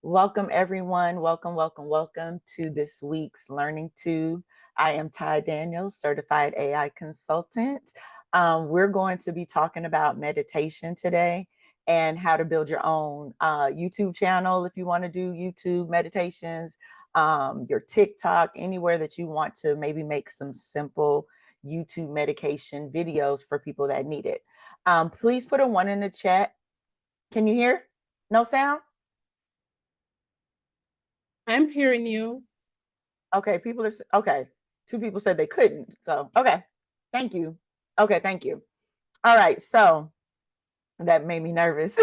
Welcome, everyone. Welcome to this week's Learning Tube. I am Ty Daniels, certified AI consultant. We're going to be talking about meditation today and how to build your own YouTube channel if you want to do YouTube meditations, your TikTok, anywhere that you want to maybe make some simple YouTube meditation videos for people that need it. Please put a 1 in the chat. Can you hear? No sound? I'm hearing you. Okay, okay. 2 people said they couldn't. So, okay. Thank you. Okay, thank you. All right, so that made me nervous.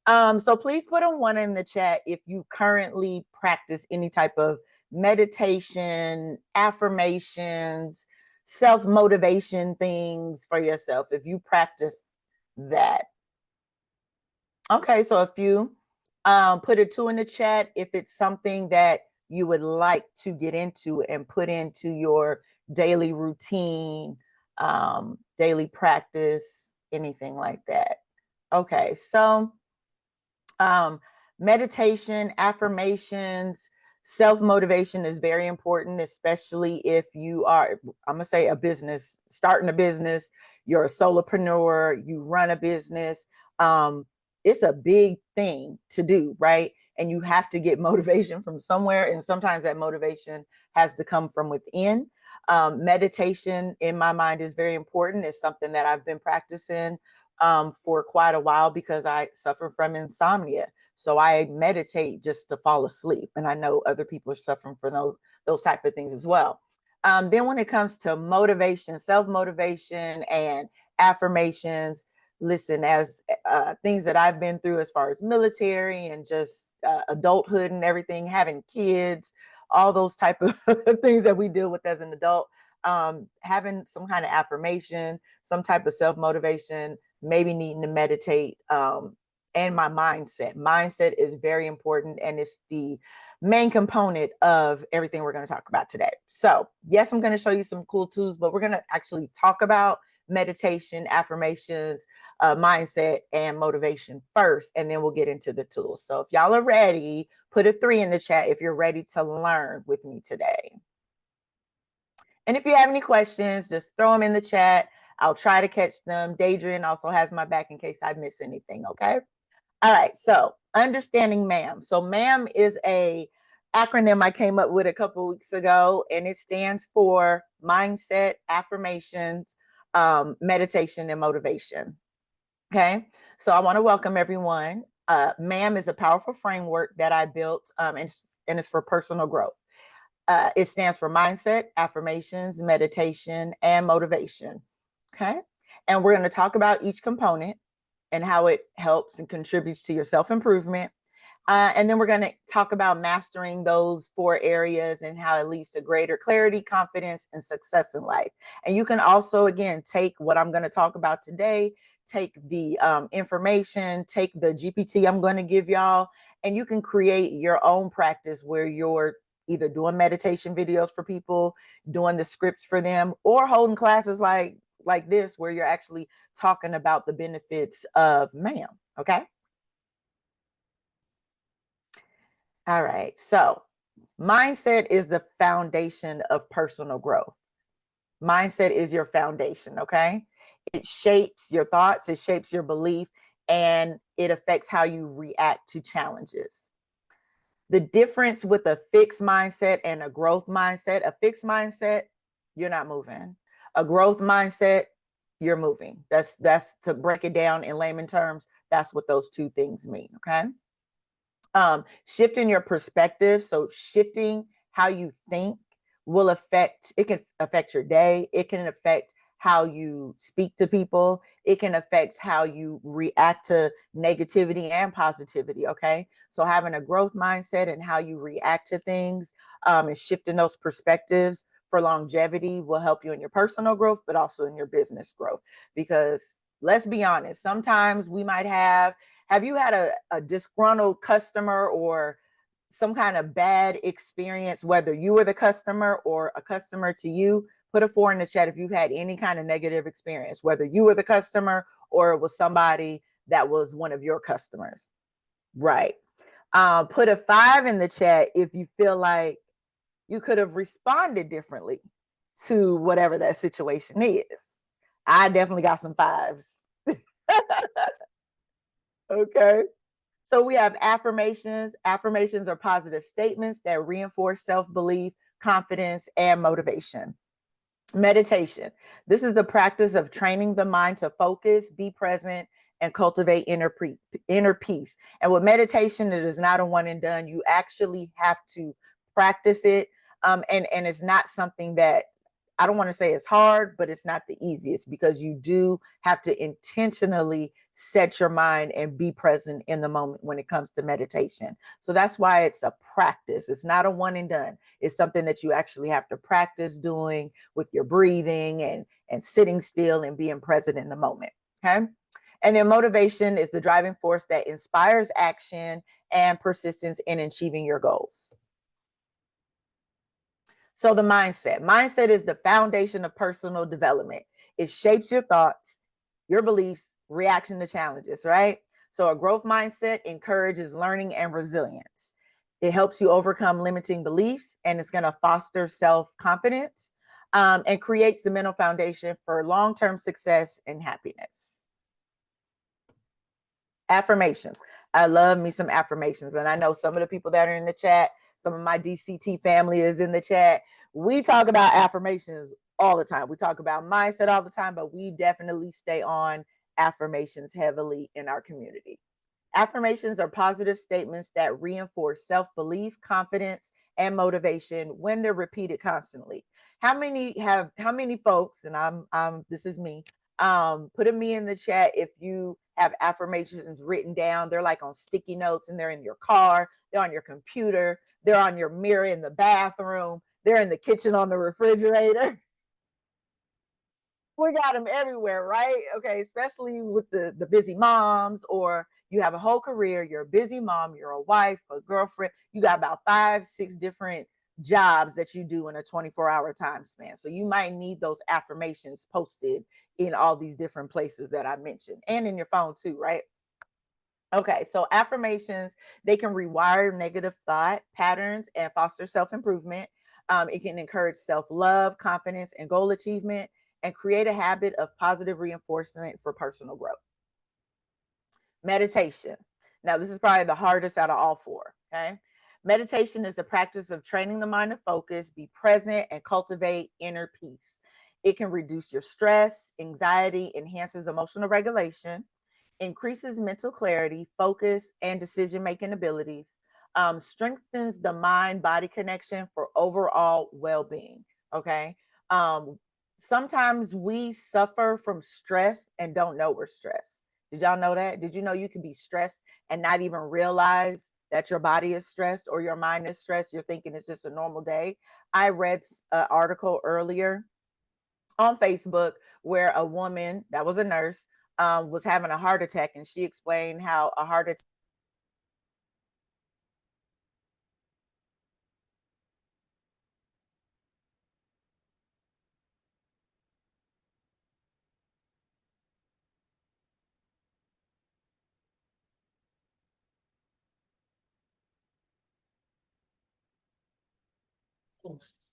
So please put a 1 in the chat if you currently practice any type of meditation, affirmations, self-motivation things for yourself. If you practice that. Okay, so if you put a 2 in the chat if it's something that you would like to get into and put into your daily routine, daily practice, anything like that. Okay, so meditation, affirmations, self-motivation is very important, especially if you are, I'm gonna say, starting a business, you're a solopreneur, you run a business. It's a big thing to do, right? And you have to get motivation from somewhere. And sometimes that motivation has to come from within. Meditation, in my mind, is very important. It's something that I've been practicing for quite a while because I suffer from insomnia. So I meditate just to fall asleep. And I know other people are suffering from those type of things as well. Then when it comes to motivation, self-motivation and affirmations, listen, as things that I've been through as far as military and just adulthood and everything, having kids, all those type of things that we deal with as an adult, having some kind of affirmation, some type of self-motivation, maybe needing to meditate, and my mindset. Mindset is very important, and it's the main component of everything we're going to talk about today. So yes, I'm going to show you some cool tools, but we're going to actually talk about meditation, affirmations, mindset, and motivation first, and then we'll get into the tools. So if y'all are ready, put a 3 in the chat if you're ready to learn with me today. And if you have any questions, just throw them in the chat. I'll try to catch them. Daedrian also has my back in case I miss anything, okay? All right, so understanding MAM. So MAM is a acronym I came up with a couple weeks ago, and it stands for Mindset, Affirmations, Meditation, and Motivation. Okay, so I want to welcome everyone. MAM is a powerful framework that I built, and it's for personal growth. It stands for mindset, affirmations, meditation, and motivation. Okay. And we're going to talk about each component and how it helps and contributes to your self-improvement. And then we're going to talk about mastering those 4 areas and how it leads to greater clarity, confidence, and success in life. And you can also, again, take what I'm going to talk about today, take the information, take the GPT I'm going to give y'all, and you can create your own practice where you're either doing meditation videos for people, doing the scripts for them, or holding classes like this where you're actually talking about the benefits of MAM. Okay. All right. So mindset is the foundation of personal growth. Mindset is your foundation. Okay. It shapes your thoughts, it shapes your belief, and it affects how you react to challenges. The difference with a fixed mindset and a growth mindset, a fixed mindset, you're not moving. A growth mindset, you're moving. That's to break it down in layman terms. That's what those 2 things mean. Okay. Shifting your perspective. So shifting how you think it can affect your day. It can affect how you speak to people. It can affect how you react to negativity and positivity. Okay. So having a growth mindset and how you react to things, and shifting those perspectives for longevity will help you in your personal growth, but also in your business growth. Because let's be honest, sometimes we might have you had a disgruntled customer or some kind of bad experience, whether you were the customer or a customer to you? Put a 4 in the chat if you've had any kind of negative experience, whether you were the customer or it was somebody that was one of your customers. Right. Put a 5 in the chat if you feel like you could have responded differently to whatever that situation is. I definitely got some 5s. Okay. So we have affirmations. Affirmations are positive statements that reinforce self-belief, confidence, and motivation. Meditation. This is the practice of training the mind to focus, be present, and cultivate inner peace. And with meditation, it is not a one and done. You actually have to practice it. And it's not something that, I don't want to say it's hard, but it's not the easiest, because you do have to intentionally set your mind and be present in the moment when it comes to meditation. So that's why it's a practice. It's not a one and done. It's something that you actually have to practice doing with your breathing and sitting still and being present in the moment. Okay. And then motivation is the driving force that inspires action and persistence in achieving your goals. So the mindset is the foundation of personal development. It shapes your thoughts, your beliefs, reaction to challenges, right? So a growth mindset encourages learning and resilience. It helps you overcome limiting beliefs, and it's going to foster self-confidence, and creates the mental foundation for long-term success and happiness. Affirmations. I love me some affirmations. And I know some of the people that are in the chat, some of my DCT family is in the chat. We talk about affirmations all the time. We talk about mindset all the time, but we definitely stay on affirmations heavily in our community. Affirmations are positive statements that reinforce self-belief, confidence, and motivation when they're repeated constantly. How many folks, and I'm this is me, put a me in the chat if you have affirmations written down. They're like on sticky notes, and they're in your car, they're on your computer, they're on your mirror in the bathroom, they're in the kitchen on the refrigerator. We got them everywhere, right? Okay, especially with the busy moms, or you have a whole career, you're a busy mom, you're a wife, a girlfriend, you got about 5-6 different jobs that you do in a 24-hour time span. So you might need those affirmations posted in all these different places that I mentioned, and in your phone too, right? Okay, so affirmations, they can rewire negative thought patterns and foster self-improvement. It can encourage self-love, confidence, and goal achievement, and create a habit of positive reinforcement for personal growth. Meditation. Now, this is probably the hardest out of all four, okay? Meditation is the practice of training the mind to focus, be present, and cultivate inner peace. It can reduce your stress, anxiety, enhances emotional regulation, increases mental clarity, focus, and decision-making abilities, strengthens the mind-body connection for overall well-being, okay? Um, Sometimes we suffer from stress and don't know we're stressed. Did y'all know that? Did you know you can be stressed and not even realize that your body is stressed or your mind is stressed? You're thinking it's just a normal day. I read an article earlier on Facebook where a woman that was a nurse was having a heart attack, and she explained how a heart attack.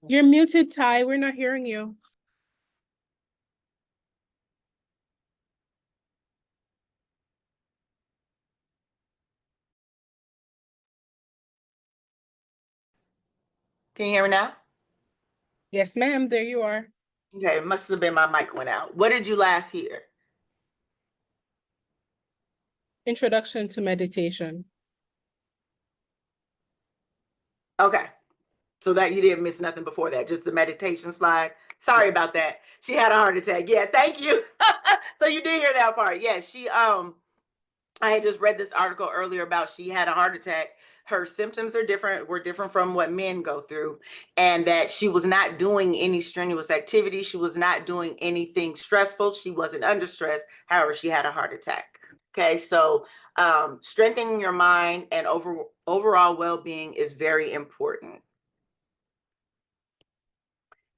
You're muted, Ty. We're not hearing you. Can you hear me now? Yes, ma'am. There you are. Okay, it must have been my mic went out. What did you last hear? Introduction to meditation. Okay, so that you didn't miss nothing before that, just the meditation slide. Sorry about that. She had a heart attack. Yeah, thank you. So you did hear that part. Yeah, I had just read this article earlier about she had a heart attack. Her symptoms were different from what men go through, and that she was not doing any strenuous activity. She was not doing anything stressful. She wasn't under stress. However, she had a heart attack. Okay, so strengthening your mind and overall well-being is very important.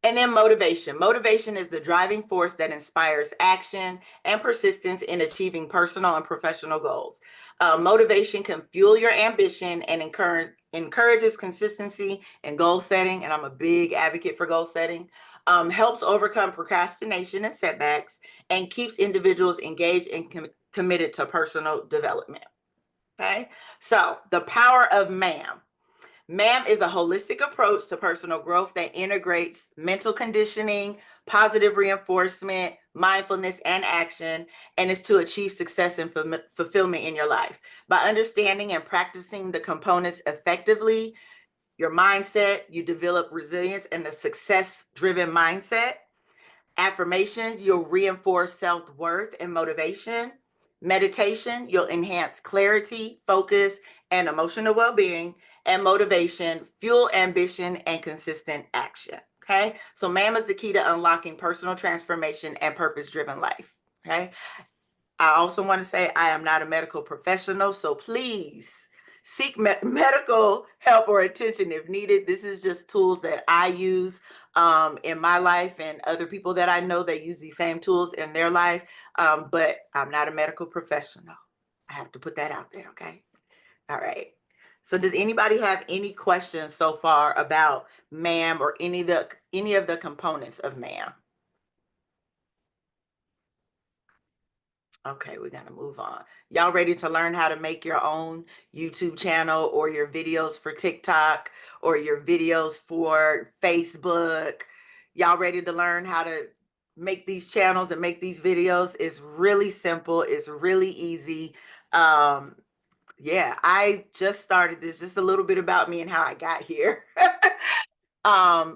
And then motivation. Motivation is the driving force that inspires action and persistence in achieving personal and professional goals. Motivation can fuel your ambition and encourages consistency and goal setting. And I'm a big advocate for goal setting. Helps overcome procrastination and setbacks, and keeps individuals engaged and committed to personal development. Okay, so the power of MAM. MAM is a holistic approach to personal growth that integrates mental conditioning, positive reinforcement, mindfulness, and action, and is to achieve success and fulfillment in your life. By understanding and practicing the components effectively, your mindset, you develop resilience and a success-driven mindset. Affirmations, you'll reinforce self-worth and motivation. Meditation, you'll enhance clarity, focus, and emotional well-being. And motivation, fuel ambition and consistent action. Okay, so MAM is the key to unlocking personal transformation and purpose-driven life. Okay, I also want to say I am not a medical professional, so please seek medical help or attention if needed. This is just tools that I use in my life, and other people that I know that use these same tools in their life, but I'm not a medical professional. I have to put that out there, okay? All right. So does anybody have any questions so far about MAM or any of the components of MAM? Okay, we're gonna move on. Y'all ready to learn how to make your own YouTube channel, or your videos for TikTok, or your videos for Facebook? Y'all ready to learn how to make these channels and make these videos? It's really simple. It's really easy. Yeah, I just started this, just a little bit about me and how I got here.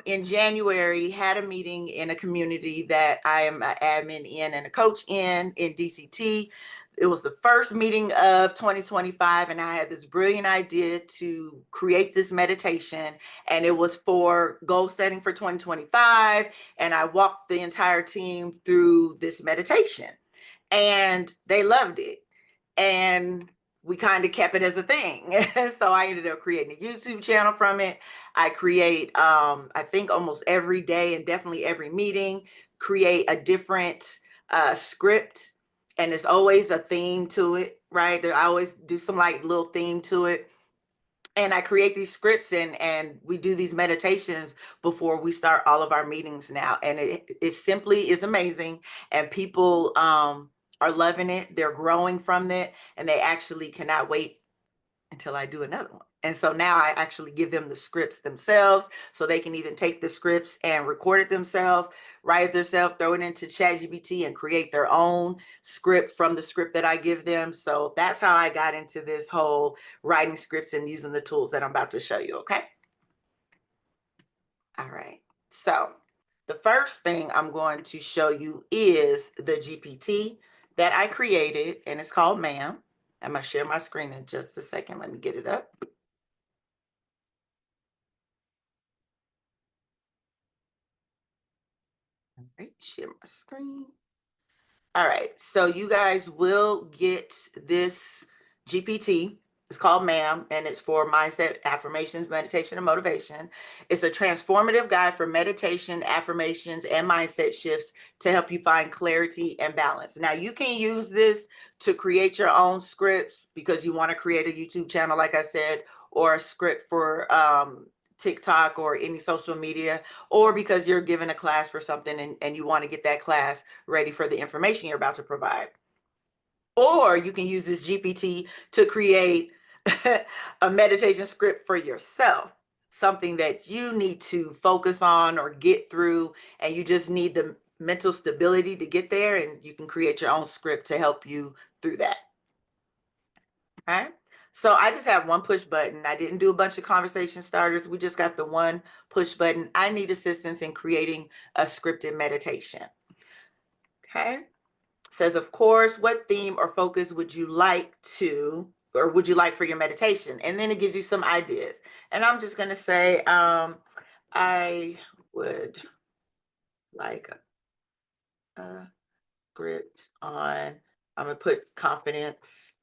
In January, had a meeting in a community that I am an admin in and a coach in DCT. It was the first meeting of 2025, and I had this brilliant idea to create this meditation, and it was for goal setting for 2025. And I walked the entire team through this meditation, and they loved it. And we kind of kept it as a thing. So I ended up creating a YouTube channel from it. I create, I think almost every day, and definitely every meeting, create a different script. And there's always a theme to it, right? I always do some like little theme to it. And I create these scripts, and we do these meditations before we start all of our meetings now. And it simply is amazing. And people are loving it. They're growing from it, and they actually cannot wait until I do another one. And so now I actually give them the scripts themselves, so they can either take the scripts and record it themselves, write it themselves, throw it into ChatGPT and create their own script from the script that I give them. So that's how I got into this whole writing scripts and using the tools that I'm about to show you, okay? All right. So the first thing I'm going to show you is the GPT that I created, and it's called MAM. I'm going to share my screen in just a second. Let me get it up. All right, share my screen. All right, so you guys will get this GPT. It's called MAM, and it's for mindset, affirmations, meditation, and motivation. It's a transformative guide for meditation, affirmations, and mindset shifts to help you find clarity and balance. Now, you can use this to create your own scripts because you want to create a YouTube channel, like I said, or a script for TikTok or any social media, or because you're given a class for something, and you want to get that class ready for the information you're about to provide. Or you can use this GPT to create a meditation script for yourself, something that you need to focus on or get through, and you just need the mental stability to get there, and you can create your own script to help you through that. Okay. So I just have one push button. I didn't do a bunch of conversation starters. We just got the one push button. I need assistance in creating a scripted meditation. Okay. Says, of course, what theme or focus would you like for your meditation? And then it gives you some ideas. And I'm just going to say, I would like a script on, I'm going to put confidence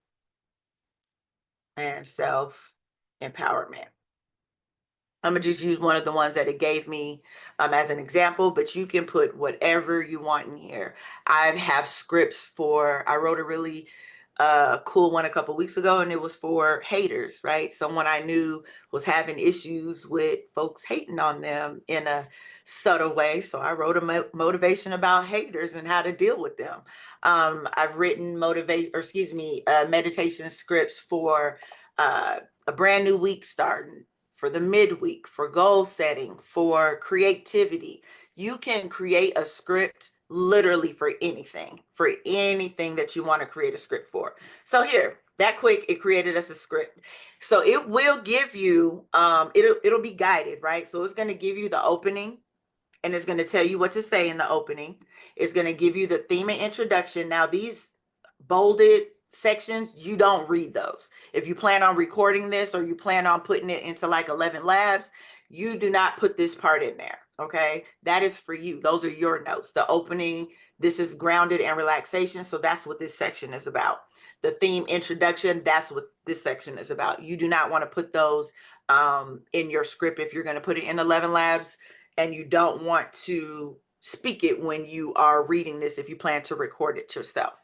and self empowerment. I'm gonna just use one of the ones that it gave me as an example, but you can put whatever you want in here. I have scripts for, I wrote a really cool one a couple weeks ago, and it was for haters, right? Someone I knew was having issues with folks hating on them in a subtle way. So I wrote a motivation about haters and how to deal with them. I've written meditation scripts for a brand new week starting, for the midweek, for goal setting, for creativity. You can create a script literally for anything that you want to create a script for. So here, that quick, it created us a script. So it will give you, it'll be guided, right? So it's going to give you the opening, and it's going to tell you what to say in the opening. It's going to give you the theme and introduction. Now, these bolded sections, you don't read those. If you plan on recording this, or you plan on putting it into like 11 labs, you do not put this part in there. Okay, that is for you. Those are your notes. The opening, this is grounded and relaxation. So that's what this section is about. The theme introduction, that's what this section is about. You do not want to put those in your script if you're going to put it in 11 labs, and you don't want to speak it when you are reading this if you plan to record it yourself.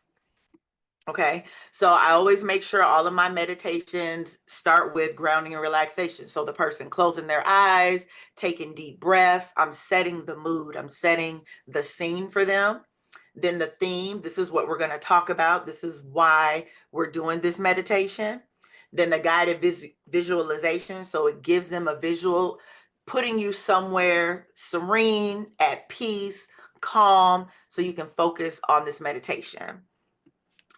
Okay, so I always make sure all of my meditations start with grounding and relaxation. So the person closing their eyes, taking deep breath, I'm setting the mood, I'm setting the scene for them. Then the theme, this is what we're going to talk about. This is why we're doing this meditation. Then the guided visualization. So it gives them a visual, putting you somewhere serene, at peace, calm, so you can focus on this meditation.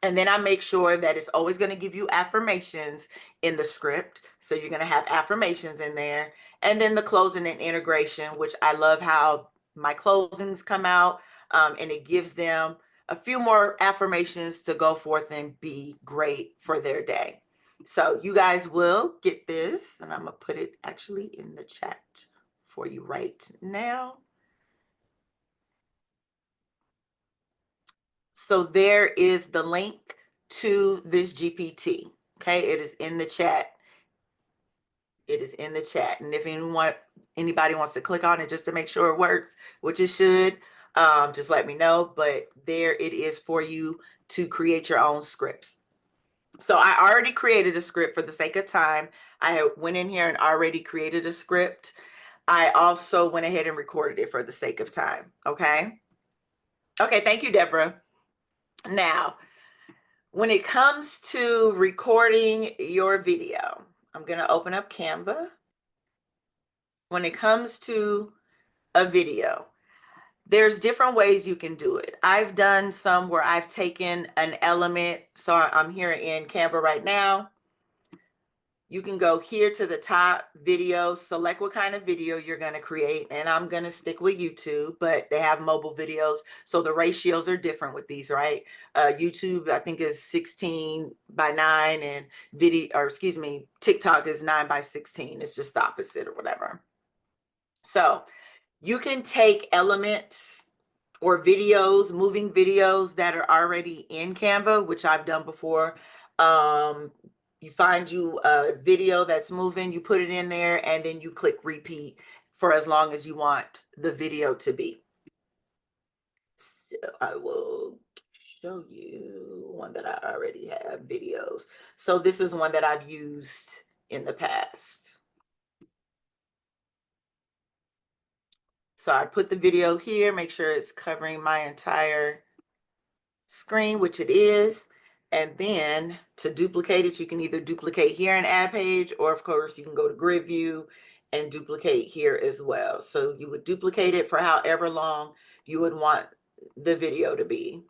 And then I make sure that it's always going to give you affirmations in the script. So you're going to have affirmations in there. And then the closing and integration, which I love how my closings come out, and it gives them a few more affirmations to go forth and be great for their day. So you guys will get this, and I'm going to put it actually in the chat for you right now. So there is the link to this GPT. Okay, it is in the chat. It is in the chat. And if anybody wants to click on it just to make sure it works, which it should, just let me know. But there it is for you to create your own scripts. So I already created a script for the sake of time. I went in here and already created a script. I also went ahead and recorded it for the sake of time. Okay. Okay. Thank you, Deborah. Now, when it comes to recording your video, I'm going to open up Canva. When it comes to a video, there's different ways you can do it. I've done some where I've taken an element. So I'm here in Canva right now. You can go here to the top, video, select what kind of video you're going to create. And I'm going to stick with YouTube, but they have mobile videos. So the ratios are different with these, right? YouTube, I think, is 16:9, and TikTok is 9:16. It's just the opposite or whatever. So you can take elements or videos, moving videos that are already in Canva, which I've done before. You find you a video that's moving, you put it in there, and then you click repeat for as long as you want the video to be. So I will show you one that I already have videos. So this is one that I've used in the past. So I put the video here, make sure it's covering my entire screen, which it is. And then to duplicate it, you can either duplicate here in Add Page, or of course you can go to Grid View and duplicate here as well. So you would duplicate it for however long you would want the video to be.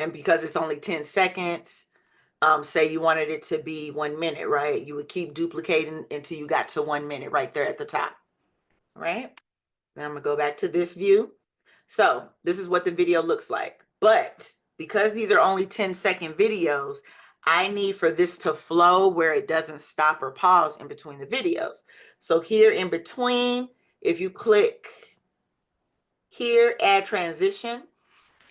And because it's only 10 seconds, say you wanted it to be 1 minute, right? You would keep duplicating until you got to 1 minute right there at the top, right? Then I'm gonna go back to this view. So this is what the video looks like. But because these are only 10-second videos, I need for this to flow where it doesn't stop or pause in between the videos. So here in between, if you click here, add transition.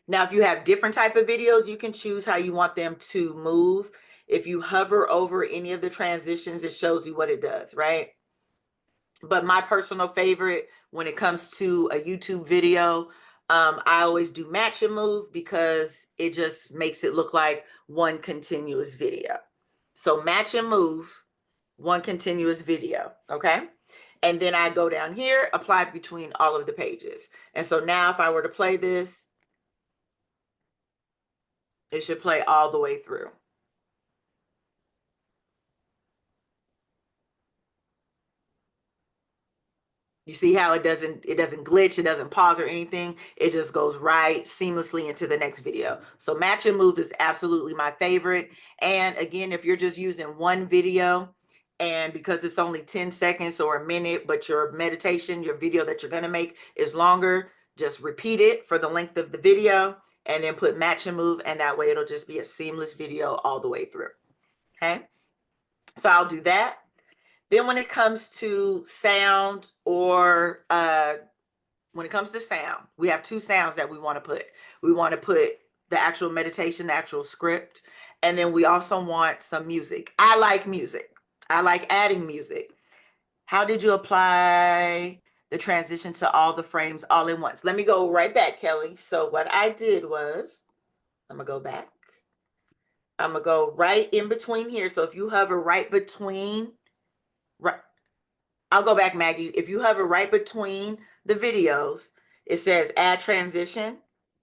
Now, if you have different type of videos, you can choose how you want them to move. If you hover over any of the transitions, it shows you what it does, right? But my personal favorite when it comes to a YouTube video, I always do match and move because it just makes it look like one continuous video. So match and move, one continuous video, okay? And then I go down here, apply between all of the pages. And so now if I were to play this, it should play all the way through. You see how it doesn't glitch, it doesn't pause or anything. It just goes right seamlessly into the next video. So match and move is absolutely my favorite. And again, if you're just using one video and because it's only 10 seconds or a minute, but your meditation, your video that you're going to make is longer, just repeat it for the length of the video and then put match and move. And that way it'll just be a seamless video all the way through. Okay. So I'll do that. Then when it comes to sound or when it comes to sound, we have two sounds that we want to put. We want to put the actual meditation, the actual script, and then we also want some music. I like music. I like adding music. How did you apply the transition to all the frames all at once? Let me go right back, Kelly. So what I did was, I'm going to go back. I'm going to go right in between here. So if you hover right between, right, I'll go back, Maggie. If you hover right between the videos, it says add transition.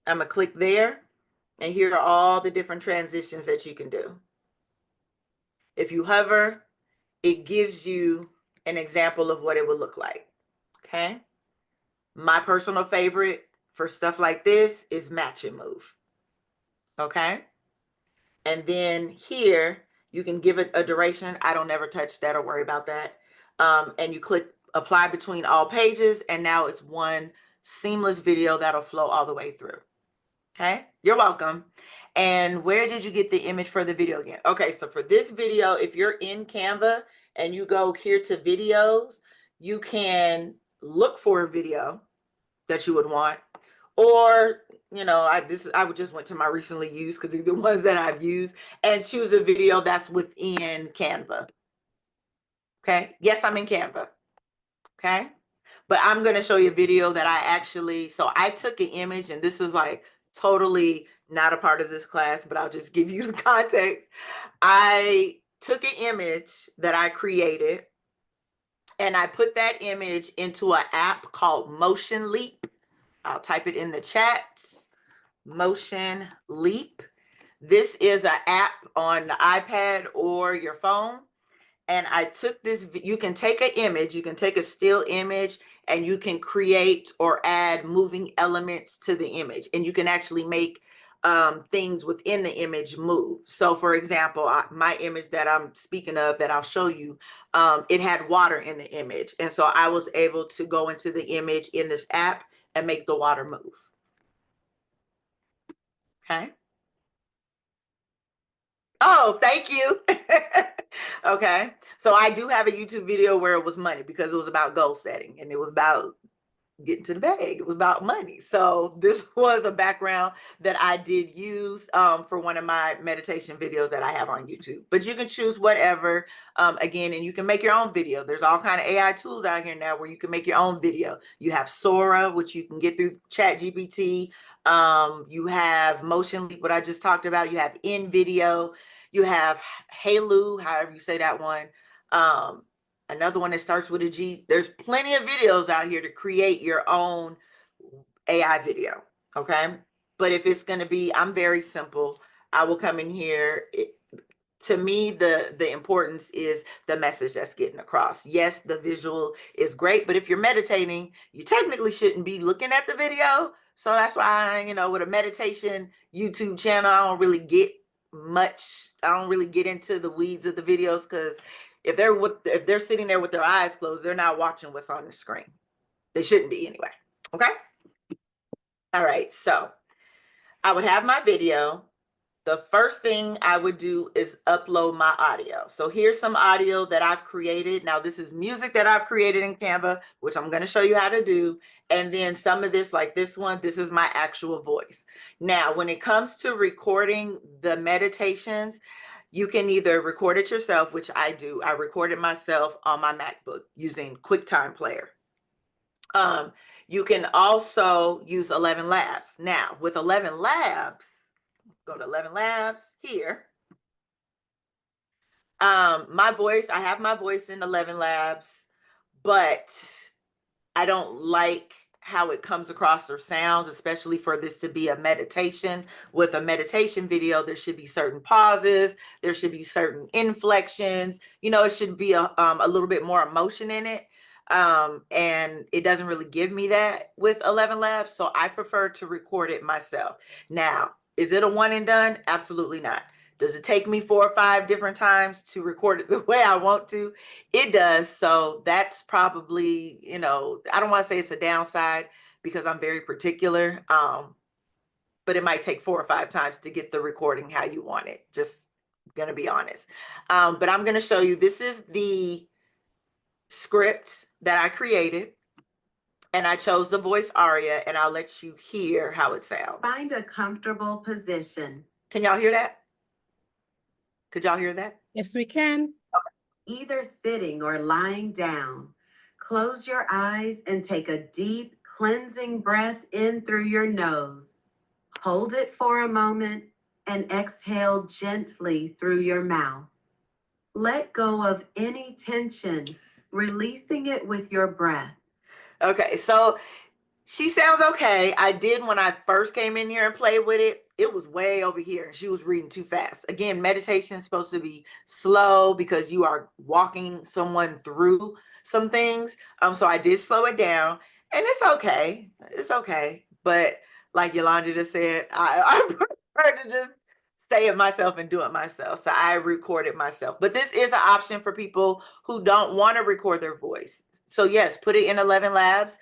I'm going to click there. And here are all the different transitions that you can do. If you hover, it gives you an example of what it would look like. Okay. My personal favorite for stuff like this is match and move. Okay. And then here, you can give it a duration. I don't ever touch that or worry about that. And you click apply between all pages, and now it's one seamless video that'll flow all the way through. Okay, you're welcome. And where did you get the image for the video again? Okay, so for this video, if you're in Canva and you go here to videos, you can look for a video that you would want, or you know, I would just went to my recently used because these are the ones that I've used, and choose a video that's within Canva. Okay, yes, I'm in Canva. Okay, but I'm going to show you a video that I actually, so I took an image, and this is like totally not a part of this class, but I'll just give you the context. I took an image that I created and I put that image into an app called Motion Leap. I'll type it in the chat. Motion Leap. This is an app on the iPad or your phone. And I took this, you can take an image, you can take a still image, and you can create or add moving elements to the image. And you can actually make things within the image move. So for example, my image that I'm speaking of that I'll show you, it had water in the image. And so I was able to go into the image in this app and make the water move. Okay. Oh, thank you. Okay. So I do have a YouTube video where it was money because it was about goal setting and it was about getting to the bag. It was about money. So this was a background that I did use for one of my meditation videos that I have on YouTube. But you can choose whatever, again, and you can make your own video. There's all kind of AI tools out here now where you can make your own video. You have Sora, which you can get through ChatGPT. You have Motion Leap, what I just talked about. You have InVideo. You have Hailu, however you say that one. Another one that starts with a G. There's plenty of videos out here to create your own AI video, okay? But if it's going to be, I'm very simple. I will come in here. To me, the importance is the message that's getting across. Yes, the visual is great, but if you're meditating, you technically shouldn't be looking at the video. So that's why, you know, with a meditation YouTube channel, I don't really get into the weeds of the videos, because if they're sitting there with their eyes closed, they're not watching what's on the screen. They shouldn't be anyway. Okay. All right. So I would have my video. The first thing I would do is upload my audio. So here's some audio that I've created. Now this is music that I've created in Canva, which I'm going to show you how to do. And then some of this, like this one, this is my actual voice. Now, when it comes to recording the meditations, You can either record it yourself, which I do. I recorded myself on my MacBook using QuickTime Player. You can also use 11 Labs. Now, with 11 Labs, go to 11 Labs here. My voice, I have my voice in 11 Labs, but I don't like how it comes across or sounds, especially for this to be a meditation. With a meditation video, there should be certain pauses, there should be certain inflections, you know, it should be a little bit more emotion in it. And it doesn't really give me that with 11 Labs, so I prefer to record it myself. Now, is it a one and done? Absolutely not. Does it take me 4 or 5 different times to record it the way I want to? It does. So that's probably, you know, I don't want to say it's a downside because I'm very particular. But it might take 4 or 5 times to get the recording how you want it. Just gonna be honest. But I'm gonna show you, this is the script that I created. And I chose the voice aria, and I'll let you hear how it sounds. Find a comfortable position. Can y'all hear that? Could y'all hear that? Yes, we can. Either sitting or lying down. Close your eyes and take a deep, cleansing breath in through your nose. Hold it for a moment and exhale gently through your mouth. Let go of any tension, releasing it with your breath. Okay, so she sounds okay. I did, when I first came in here and played with it, it was way over here and she was reading too fast. Again, meditation is supposed to be slow because you are walking someone through some things. So I did slow it down, and it's okay. It's okay. But like Yolanda just said, I prefer to just say it myself and do it myself. So I recorded myself. But this is an option for people who don't want to record their voice. So yes, put it in 11 Labs.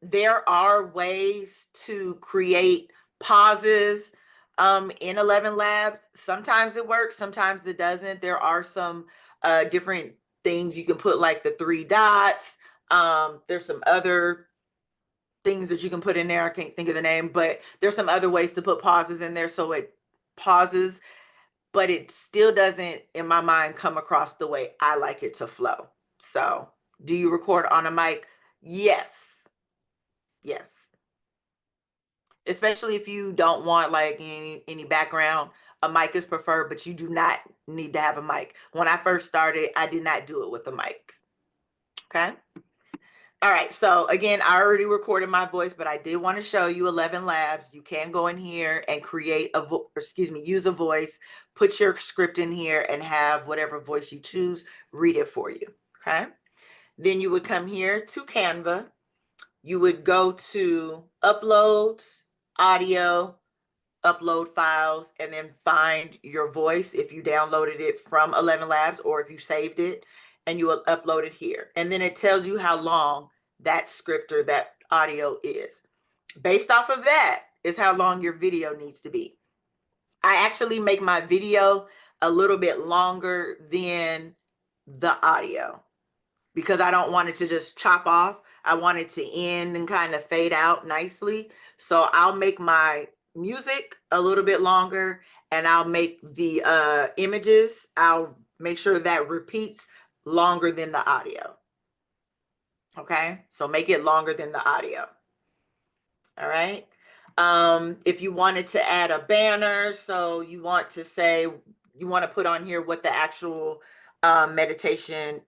There are ways to create pauses in 11 Labs. Sometimes it works, sometimes it doesn't. There are some different things you can put, like the 3 dots. There's some other things that you can put in there. I can't think of the name, but there's some other ways to put pauses in there so it pauses, but it still doesn't, in my mind, come across the way I like it to flow. So, do you record on a mic? Yes. Yes. Especially if you don't want like any background, a mic is preferred, but you do not need to have a mic. When I first started, I did not do it with a mic. Okay. All right. So again, I already recorded my voice, but I did want to show you 11 Labs. You can go in here and create use a voice, put your script in here and have whatever voice you choose read it for you. Okay. Then you would come here to Canva. You would go to uploads, audio, upload files, and then find your voice if you downloaded it from 11 Labs or if you saved it, and you will upload it here. And then it tells you how long that script or that audio is. Based off of that is how long your video needs to be. I actually make my video a little bit longer than the audio because I don't want it to just chop off. I want it to end and kind of fade out nicely. So I'll make my music a little bit longer, and I'll make the images, I'll make sure that repeats longer than the audio. Okay, so make it longer than the audio. All right. If you wanted to add a banner, so you want to say, you want to put on here what the actual meditation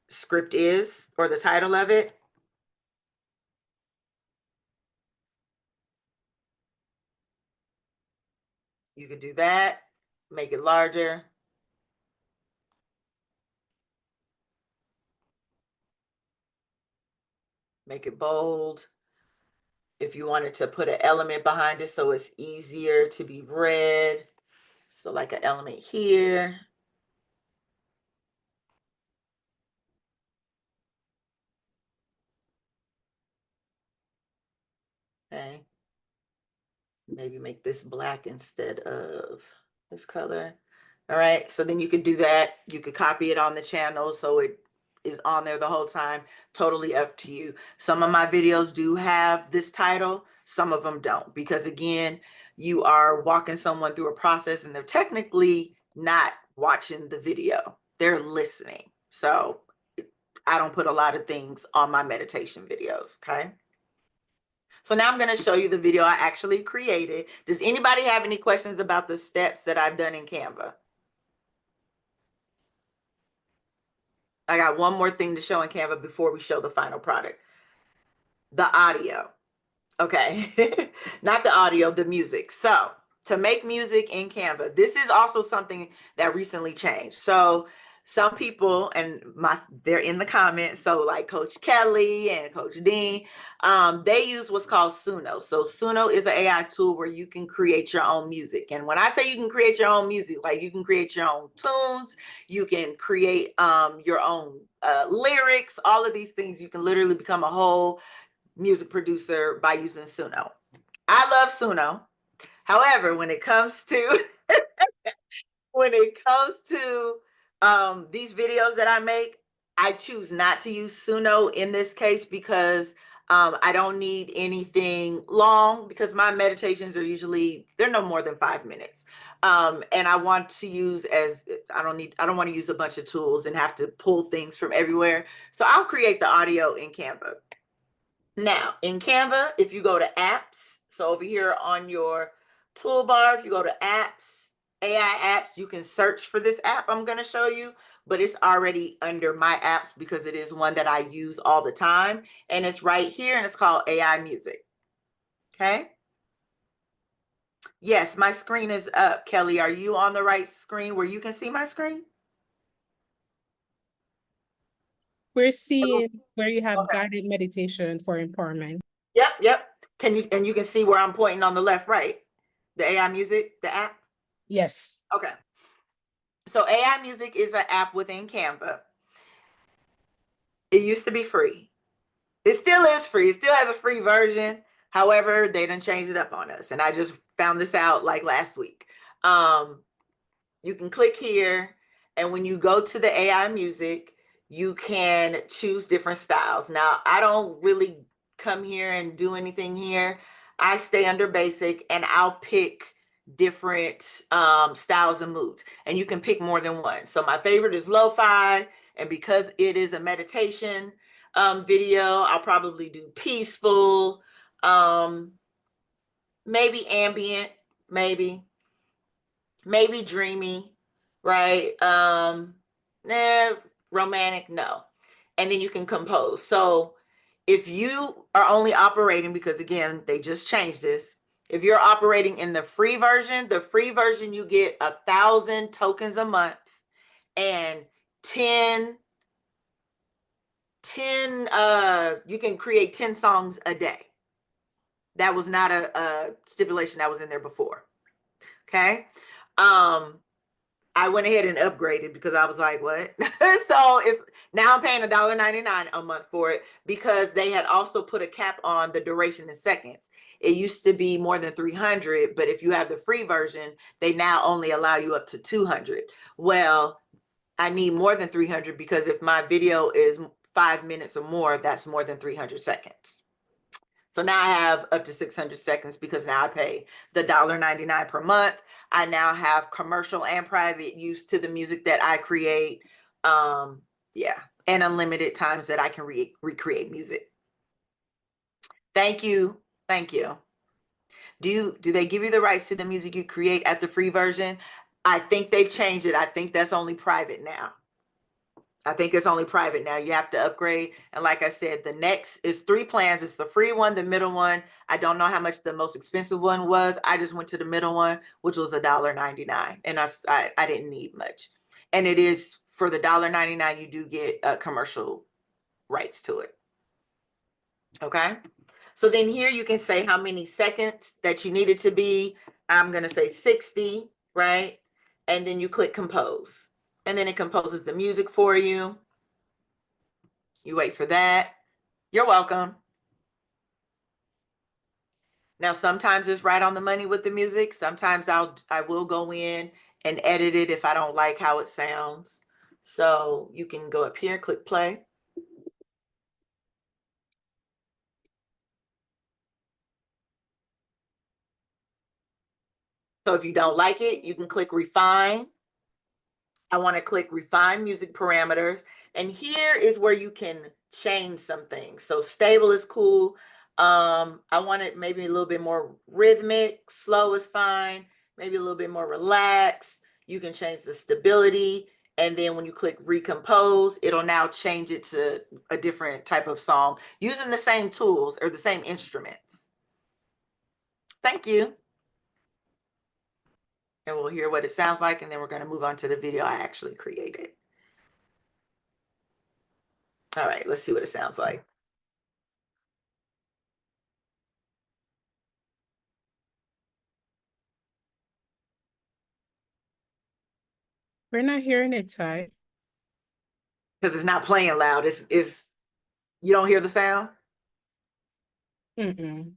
script is, or the title of it. You could do that, make it larger. Make it bold. If you wanted to put an element behind it so it's easier to be read, so like an element here. Okay. Maybe make this black instead of this color. All right, so then you could do that. You could copy it on the channel so it is on there the whole time. Totally up to you. Some of my videos do have this title, some of them don't, because again, you are walking someone through a process and they're technically not watching the video, they're listening. So I don't put a lot of things on my meditation videos, okay? So now I'm going to show you the video I actually created. Does anybody have any questions about the steps that I've done in Canva? I got one more thing to show in Canva before we show the final product. The audio. Okay, not the audio, the music. So to make music in Canva, this is also something that recently changed. So some people, and they're in the comments, so like Coach Kelly and Coach Dean, they use what's called Suno. So Suno is an AI tool where you can create your own music. And when I say you can create your own music, like you can create your own tunes, you can create your own lyrics, all of these things. You can literally become a whole music producer by using Suno. I love Suno. However, when it comes to these videos that I make, I choose not to use Suno in this case because I don't need anything long, because my meditations are usually, they're no more than 5 minutes. And I want to use I don't want to use a bunch of tools and have to pull things from everywhere. So I'll create the audio in Canva. Now, in Canva, if you go to apps, so over here on your toolbar, if you go to apps, AI apps, you can search for this app I'm going to show you, but it's already under my apps because it is one that I use all the time. And it's right here, and it's called AI Music. Okay. Yes, my screen is up. Kelly, are you on the right screen where you can see my screen? We're seeing where you have Okay. guided meditation for empowerment. Yep. And you can see where I'm pointing on the left, right? The AI Music, the app? Yes. Okay. So AI Music is an app within Canva. It used to be free. It still is free. It still has a free version. However, they done changed it up on us. And I just found this out like last week. You can click here, and when you go to the AI Music, you can choose different styles. Now, I don't really come here and do anything here. I stay under basic, and I'll pick different styles and moods, and you can pick more than one. So my favorite is lo-fi, and because it is a meditation video, I'll probably do peaceful, maybe ambient, maybe dreamy, right? Romantic, no. And then you can compose. So if you are only operating, because again, they just changed this. If you're operating in the free version, you get 1,000 tokens a month and 10, you can create 10 songs a day. That was not a stipulation that was in there before. Okay. I went ahead and upgraded because I was like, what? So it's now I'm paying $1.99 a month for it, because they had also put a cap on the duration in seconds. It used to be more than 300, but if you have the free version, they now only allow you up to 200. Well, I need more than 300, because if my video is 5 minutes or more, that's more than 300 seconds. So now I have up to 600 seconds, because now I pay the $1.99 per month. I now have commercial and private use to the music that I create. Yeah, and unlimited times that I can recreate music. Thank you. Thank you. Do they give you the rights to the music you create at the free version? I think they've changed it. I think that's only private now. I think it's only private now. You have to upgrade. And like I said, the next is 3 plans. It's the free one, the middle one. I don't know how much the most expensive one was. I just went to the middle one, which was $1.99. And I didn't need much. And it is, for the $1.99, you do get commercial rights to it. Okay. So then here you can say how many seconds that you need it to be. I'm going to say 60, right? And then you click compose. And then it composes the music for you. You wait for that. You're welcome. Now, sometimes it's right on the money with the music. Sometimes I will go in and edit it if I don't like how it sounds. So you can go up here, click play. So if you don't like it, you can click refine. I want to click refine music parameters. And here is where you can change some things. So stable is cool. I want it maybe a little bit more rhythmic. Slow is fine. Maybe a little bit more relaxed. You can change the stability. And then when you click recompose, it'll now change it to a different type of song using the same tools or the same instruments. Thank you. And we'll hear what it sounds like, and then we're going to move on to the video I actually created. All right, let's see what it sounds like. We're not hearing it, Ty. Because it's not playing loud. It's you don't hear the sound? Mm-mm.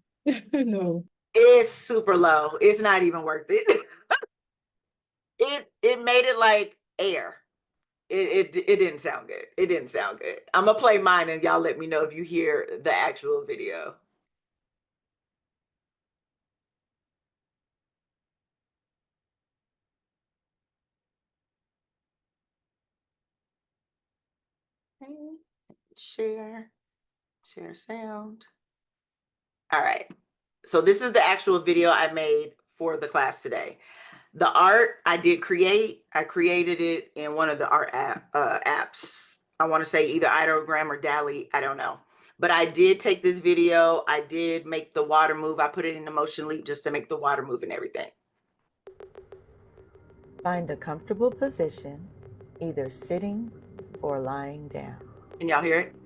No. It's super low. It's not even worth it. It made it like air. It didn't sound good. It didn't sound good. I'm gonna play mine and y'all let me know if you hear the actual video. Okay. Share sound. All right. So this is the actual video I made for the class today. The art I did create, I created it in one of the art apps. I want to say either Ideogram or DALL-E, I don't know. But I did take this video, I did make the water move. I put it in the motion leap just to make the water move and everything. Find a comfortable position, either sitting or lying down. Can y'all hear it?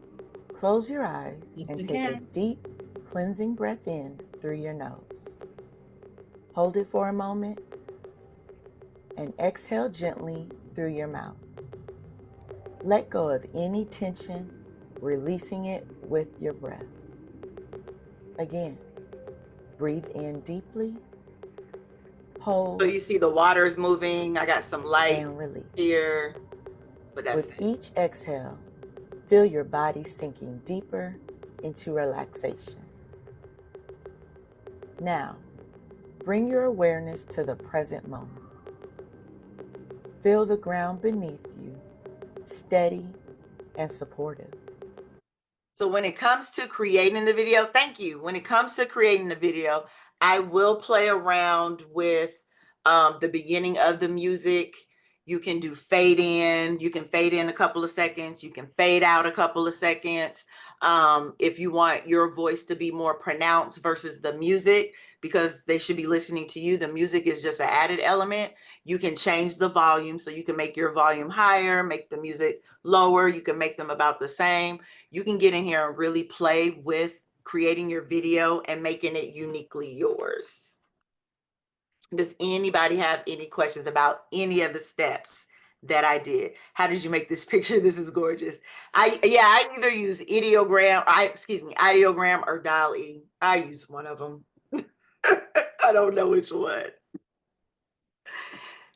Close your eyes Yes, and we take a can. deep, cleansing breath in through your nose. Hold it for a moment and exhale gently through your mouth. Let go of any tension, releasing it with your breath. Again, breathe in deeply, hold, So you see the water is moving. I got some light and release. here, but that's With it. each exhale, feel your body sinking deeper into relaxation. Now, bring your awareness to the present moment. Feel the ground beneath you, steady and supportive. So when it comes to creating the video, thank you. When it comes to creating the video, I will play around with the beginning of the music. You can do fade in. You can fade in a couple of seconds. You can fade out a couple of seconds. If you want your voice to be more pronounced versus the music, because they should be listening to you. The music is just an added element. You can change the volume. So you can make your volume higher, make the music lower. You can make them about the same. You can get in here and really play with creating your video and making it uniquely yours. Does anybody have any questions about any of the steps that I did? How did you make this picture? This is gorgeous. I either use Ideogram or DALL-E. I use one of them. I don't know which one.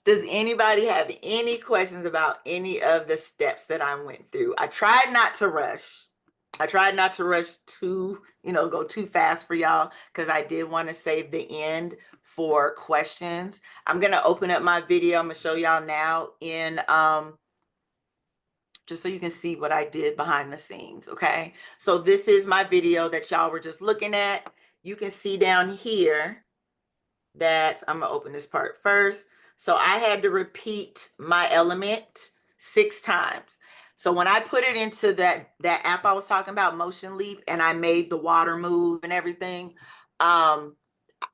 Does anybody have any questions about any of the steps that I went through? I tried not to rush. I tried not to rush too, go too fast for y'all, because I did want to save the end for questions. I'm going to open up my video. I'm going to show y'all now in, just so you can see what I did behind the scenes. Okay. So this is my video that y'all were just looking at. You can see down here that I'm going to open this part first. So I had to repeat my element 6 times. So when I put it into that app I was talking about, Motion Leap, and I made the water move and everything,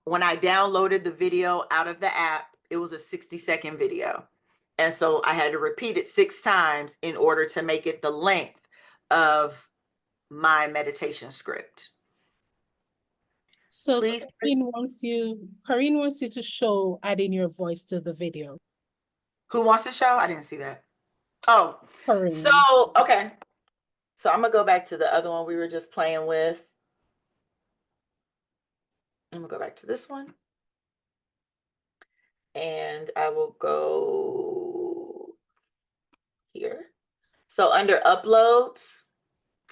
when I downloaded the video out of the app, it was a 60-second video. And so I had to repeat it 6 times in order to make it the length of my meditation script. So Please. Corinne wants you to show adding your voice to the video. Who wants to show? I didn't see that. Oh, Corinne. so, okay. So I'm gonna go back to the other one we were just playing with. I'm gonna go back to this one. And I will go here. So under uploads,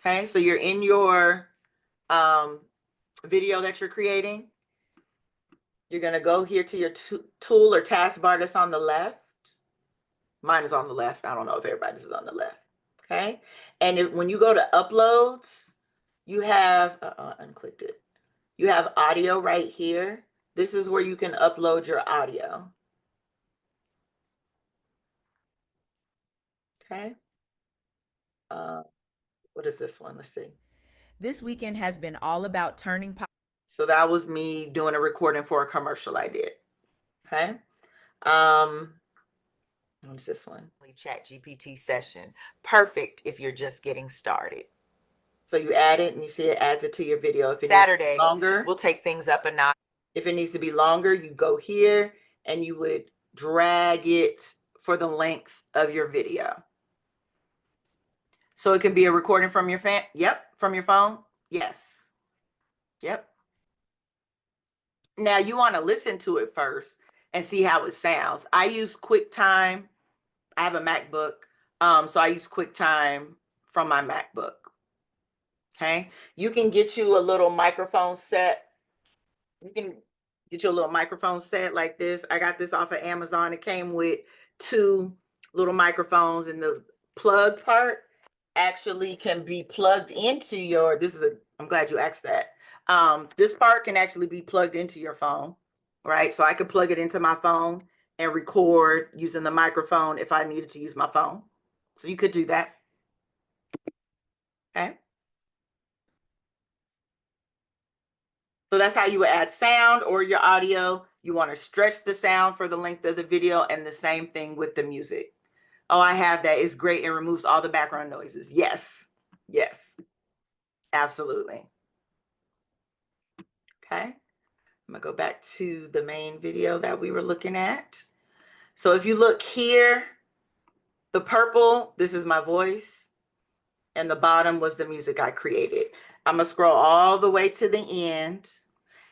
okay, so you're in your video that you're creating. You're going to go here to your tool or taskbar that's on the left. Mine is on the left. I don't know if everybody's is on the left. Okay. And when you go to uploads, you have, unclicked it. You have audio right here. This is where you can upload your audio. Okay. What is this one? Let's see. This weekend has been all about turning. So that was me doing a recording for a commercial I did. Okay. What's this one? ChatGPT session. Perfect if you're just getting started. So you add it and you see it adds it to your video. If it Saturday, longer, we'll take things up a notch. If it needs to be longer, you go here and you would drag it for the length of your video. So it can be a recording from your from your phone. Yes. Yep. Now you want to listen to it first and see how it sounds. I use QuickTime. I have a MacBook. So I use QuickTime from my MacBook. Okay. You can get you a little microphone set. You can get you a little microphone set like this. I got this off of Amazon. It came with 2 little microphones, and the plug part actually can be plugged into your, I'm glad you asked that. This part can actually be plugged into your phone, right? So I could plug it into my phone and record using the microphone if I needed to use my phone. So you could do that. Okay. So that's how you would add sound or your audio. You want to stretch the sound for the length of the video, and the same thing with the music. Oh, I have that. It's great. It removes all the background noises. Yes. Yes. Absolutely. Okay. I'm going to go back to the main video that we were looking at. So if you look here, the purple, this is my voice, and the bottom was the music I created. I'm going to scroll all the way to the end,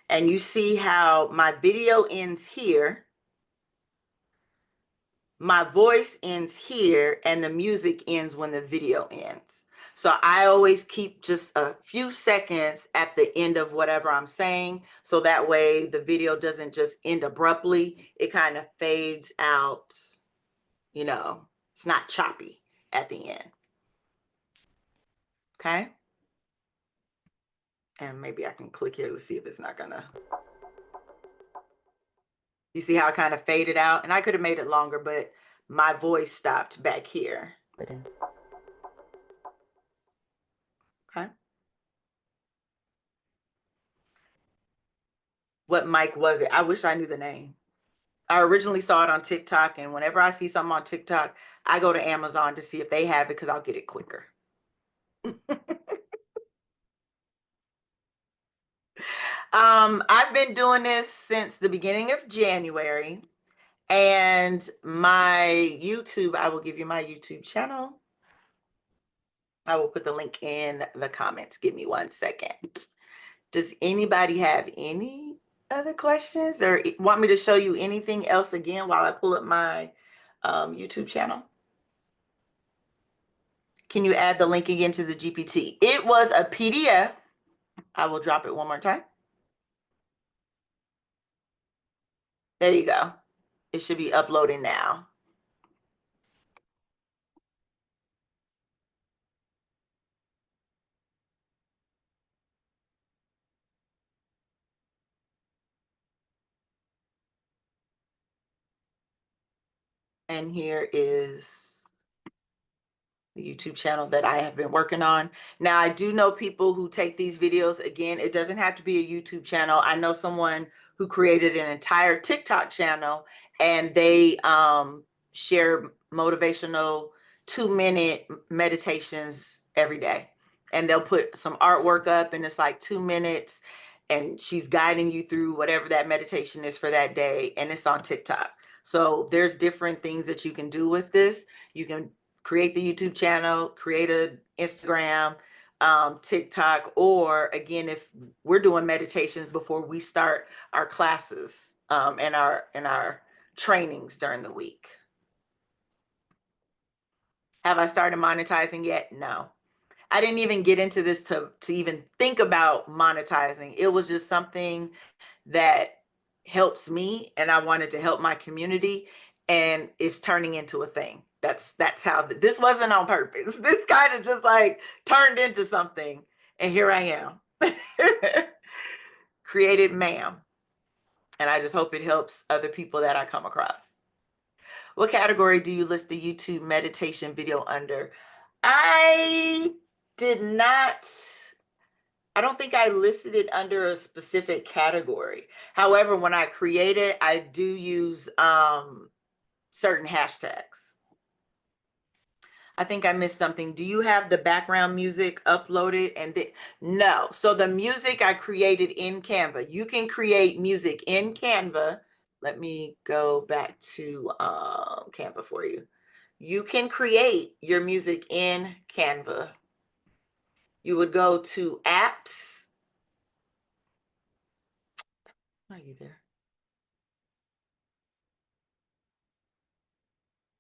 and you see how my video ends here. My voice ends here, and the music ends when the video ends. So I always keep just a few seconds at the end of whatever I'm saying. So that way the video doesn't just end abruptly. It kind of fades out, you know, it's not choppy at the end. Okay. And maybe I can click here to see if it's not gonna. You see how I kind of faded out? And I could have made it longer, but my voice stopped back here. Okay. What mic was it? I wish I knew the name. I originally saw it on TikTok, and whenever I see something on TikTok, I go to Amazon to see if they have it because I'll get it quicker. I've been doing this since the beginning of January, and my YouTube, I will give you my YouTube channel. I will put the link in the comments. Give me 1 second. Does anybody have any other questions or want me to show you anything else again while I pull up my YouTube channel? Can you add the link again to the GPT? It was a PDF. I will drop it one more time. There you go. It should be uploading now. And here is the YouTube channel that I have been working on. Now, I do know people who take these videos. Again, it doesn't have to be a YouTube channel. I know someone who created an entire TikTok channel, and they share motivational 2-minute meditations every day. And they'll put some artwork up, and it's like 2 minutes, and she's guiding you through whatever that meditation is for that day, and it's on TikTok. So there's different things that you can do with this. You can create the YouTube channel, create an Instagram, TikTok, or again, if we're doing meditations before we start our classes and our trainings during the week. Have I started monetizing yet? No. I didn't even get into this to even think about monetizing. It was just something that helps me and I wanted to help my community, and it's turning into a thing. That's how this wasn't on purpose. This kind of just like turned into something, and here I am. Created ma'am. And I just hope it helps other people that I come across. What category do you list the YouTube meditation video under? I did not, I don't think I listed it under a specific category. However, when I create it, I do use certain hashtags. I think I missed something. Do you have the background music uploaded? And no. So the music I created in Canva. You can create music in Canva. Let me go back to Canva for you. You can create your music in Canva. You would go to apps. Are you there?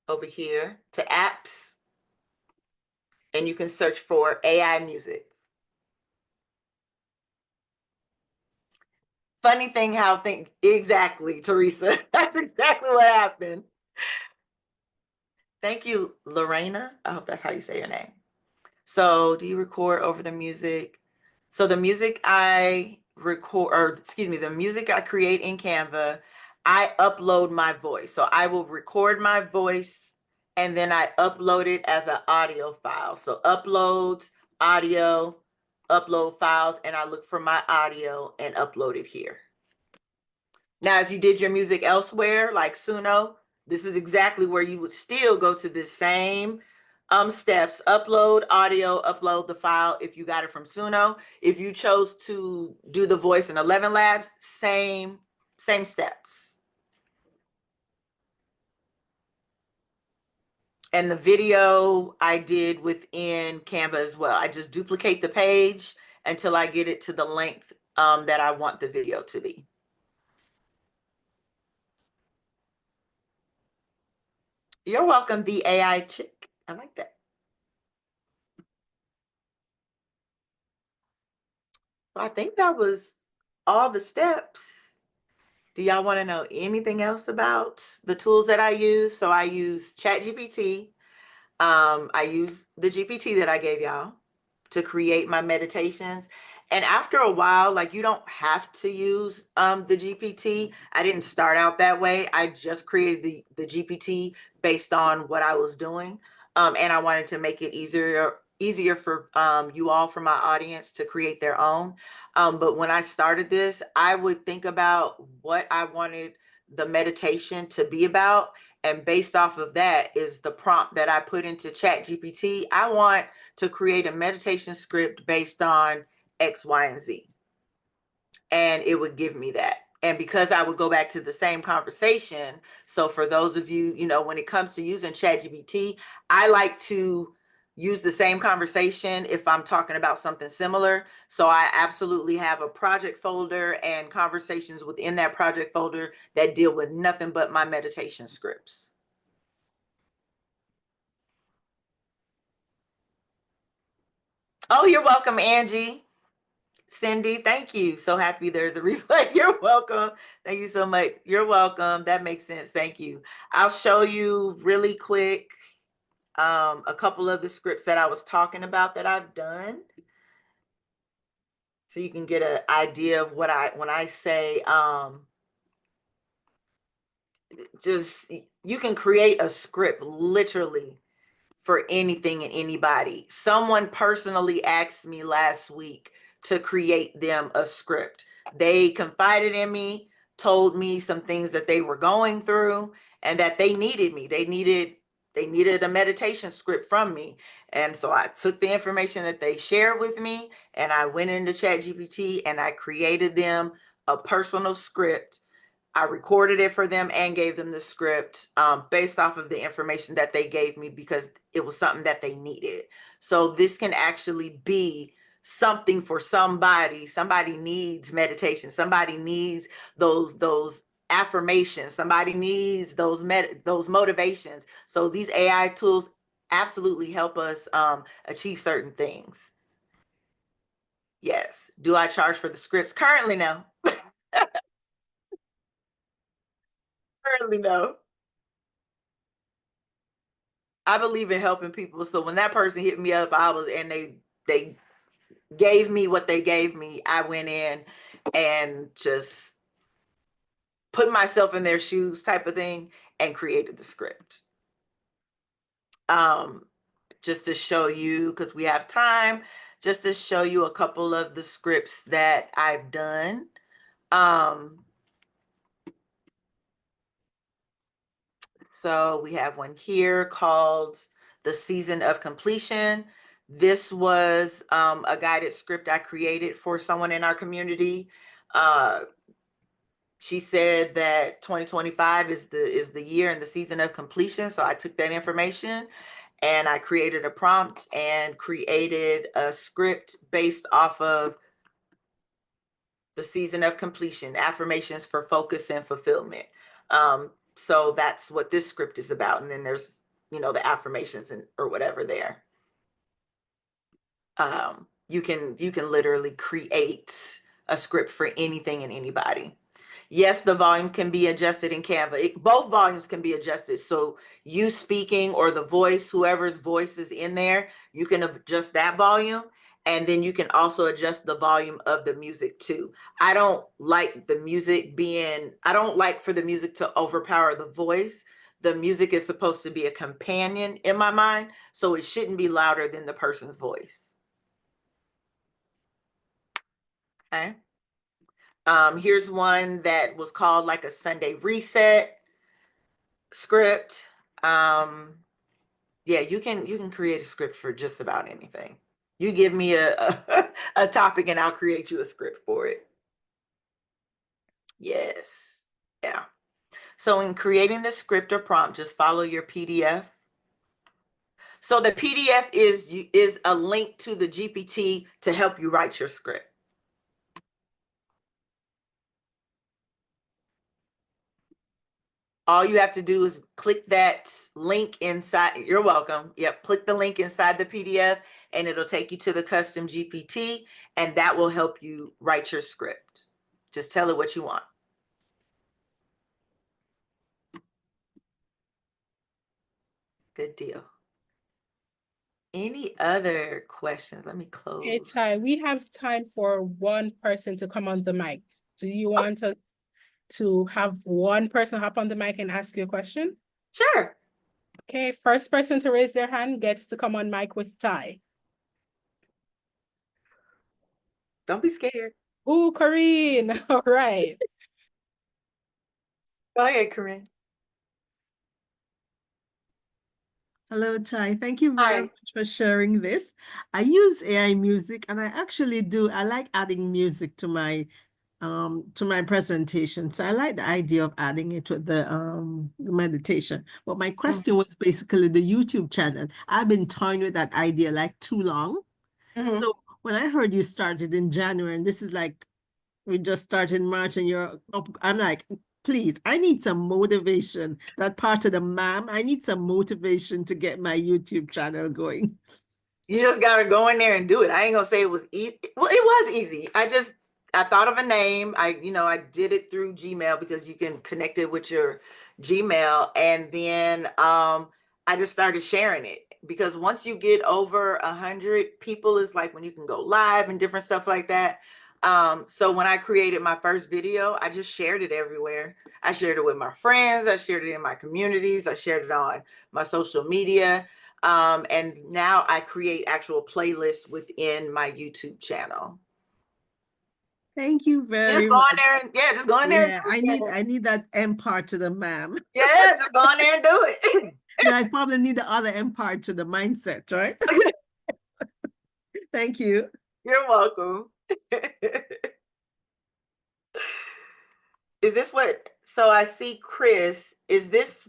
Over here to apps, and you can search for AI music. Funny thing how think exactly, Teresa. That's exactly what happened. Thank you, Lorena. I hope that's how you say your name. So do you record over the music? So the music I record, or excuse me, the music I create in Canva, I upload my voice. So I will record my voice and then I upload it as an audio file. So uploads, audio, upload files, and I look for my audio and upload it here. Now, if you did your music elsewhere, like Suno, this is exactly where you would still go to the same steps: upload audio, upload the file if you got it from Suno. If you chose to do the voice in 11 Labs, same steps. And the video I did within Canva as well. I just duplicate the page until I get it to the length that I want the video to be. You're welcome, the AI chick. I like that. I think that was all the steps. Do y'all want to know anything else about the tools that I use? So I use ChatGPT. I use the GPT that I gave y'all to create my meditations. And after a while, like, you don't have to use the GPT. I didn't start out that way. I just created the GPT based on what I was doing. And I wanted to make it easier for you all, for my audience, to create their own. But when I started this, I would think about what I wanted the meditation to be about. And based off of that is the prompt that I put into ChatGPT. I want to create a meditation script based on X, Y, and Z. And it would give me that. And because I would go back to the same conversation. So for those of you, when it comes to using ChatGPT, I like to use the same conversation if I'm talking about something similar. So I absolutely have a project folder and conversations within that project folder that deal with nothing but my meditation scripts. Oh, you're welcome, Angie. Cindy, thank you. So happy there's a replay. You're welcome. Thank you so much. You're welcome. That makes sense. Thank you. I'll show you really quick a couple of the scripts that I was talking about that I've done, so you can get an idea of what when I say just, you can create a script literally for anything and anybody. Someone personally asked me last week to create them a script. They confided in me, told me some things that they were going through and that they needed me. They needed a meditation script from me. And so I took the information that they shared with me and I went into ChatGPT and I created them a personal script. I recorded it for them and gave them the script based off of the information that they gave me, because it was something that they needed. So this can actually be something for somebody. Somebody needs meditation. Somebody needs those affirmations. Somebody needs those motivations. So these AI tools absolutely help us achieve certain things. Yes. Do I charge for the scripts? Currently, no. really know. I believe in helping people. So when that person hit me up, and they gave me what they gave me, I went in and just put myself in their shoes type of thing and created the script. Just to show you, because we have time, just to show you a couple of the scripts that I've done. So we have one here called The Season of Completion. This was a guided script I created for someone in our community. She said that 2025 is the year and the season of completion. So I took that information and I created a prompt and created a script based off of the season of completion, affirmations for focus and fulfillment. So that's what this script is about. And then there's, the affirmations or whatever there. You can literally create a script for anything and anybody. Yes, the volume can be adjusted in Canva. Both volumes can be adjusted. So you speaking or the voice, whoever's voice is in there, you can adjust that volume. And then you can also adjust the volume of the music too. I don't like for the music to overpower the voice. The music is supposed to be a companion in my mind. So it shouldn't be louder than the person's voice. Okay. Here's one that was called like a Sunday reset script. Yeah, you can create a script for just about anything. You give me a topic and I'll create you a script for it. Yes. Yeah. So in creating the script or prompt, just follow your PDF. So the PDF is a link to the GPT to help you write your script. All you have to do is click that link inside. You're welcome. Yep. Click the link inside the PDF and it'll take you to the custom GPT and that will help you write your script. Just tell it what you want. Good deal. Any other questions? Let me close. Hey, Ty, we have time for one person to come on the mic. Do you want to have one person hop on the mic and ask you a question? Sure. Okay, first person to raise their hand gets to come on mic with Ty. Don't be scared. Ooh, Corinne. All right. Go ahead, Corinne. Hello, Ty. Thank you Hi. very much for sharing this. I use AI music and I like adding music to my presentation. So I like the idea of adding it with the meditation. But my question was basically the YouTube channel. I've been toying with that idea like too long. So when I heard you started in January, and this is like we just started in March and you're up, I'm like, please, I need some motivation. That part of the ma'am, I need some motivation to get my YouTube channel going. You just gotta go in there and do it. I ain't gonna say it was easy. Well, it was easy. I thought of a name. I did it through Gmail because you can connect it with your Gmail. And then I just started sharing it because once you get over 100 people is like when you can go live and different stuff like that. So when I created my first video, I just shared it everywhere. I shared it with my friends. I shared it in my communities. I shared it on my social media. And now I create actual playlists within my YouTube channel. Thank you very Just go much. in there and just go in there. Yeah, I need that M part to the ma'am. Yeah, just go in there and do it. Yeah, I probably need the other M part to the mindset, right? Thank you. You're welcome. Is this so I see Chris, is this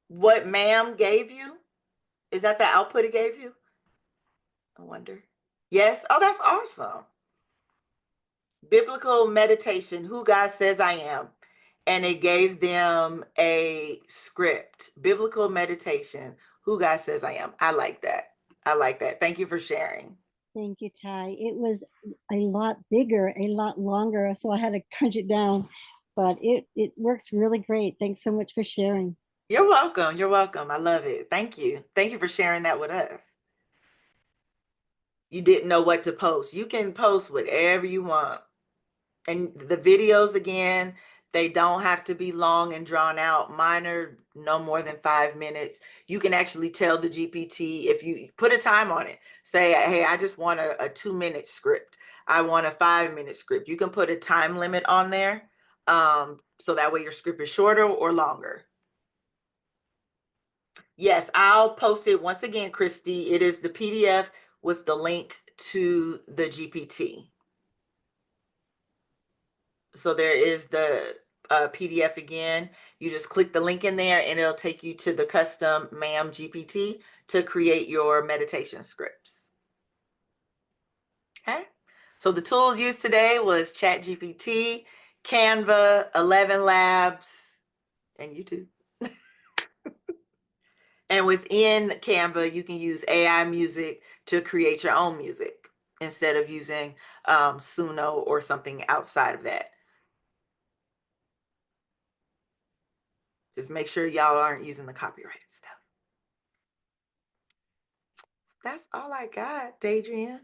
what ma'am gave you? Is that the output it gave you? I wonder. Yes. Oh, that's awesome. Biblical meditation, who God says I am. And it gave them a script. Biblical meditation, who God says I am. I like that. I like that. Thank you for sharing. Thank you, Ty. It was a lot bigger, a lot longer, so I had to crunch it down. but it works really great. Thanks so much for sharing. You're welcome. You're welcome. I love it. Thank you. Thank you for sharing that with us. You didn't know what to post. You can post whatever you want. And the videos, again, they don't have to be long and drawn out. Mine are no more than 5 minutes. You can actually tell the GPT, if you put a time on it, say, hey, I just want a 2-minute script. I want a 5-minute script. You can put a time limit on there. So that way your script is shorter or longer. Yes, I'll post it once again, Christy. It is the PDF with the link to the GPT. So there is the PDF again. You just click the link in there and it'll take you to the custom MAM GPT to create your meditation scripts. Okay. So the tools used today was ChatGPT, Canva, 11 Labs, and YouTube. And within Canva, you can use AI music to create your own music instead of using Suno or something outside of that. Just make sure y'all aren't using the copyrighted stuff. That's all I got, Dadrian.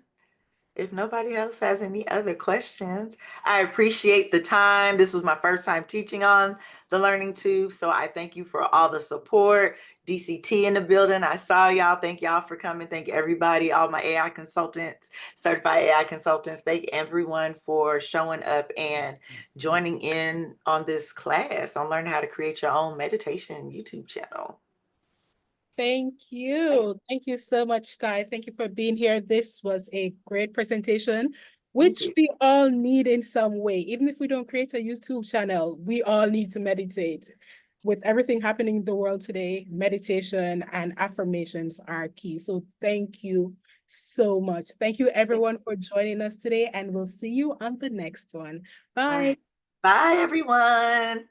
If nobody else has any other questions, I appreciate the time. This was my first time teaching on the Learning Tube, so I thank you for all the support. DCT in the building, I saw y'all. Thank y'all for coming. Thank everybody, all my AI consultants, certified AI consultants. Thank everyone for showing up and joining in on this class on learning how to create your own meditation YouTube channel. Thank you. Thank you so much, Ty. Thank you for being here. This was a great presentation, which we all need in some way. Even if we don't create a YouTube channel, we all need to meditate. With everything happening in the world today, meditation and affirmations are key. So thank you so much. Thank you, everyone, for joining us today, and we'll see you on the next one. Bye. Bye, everyone.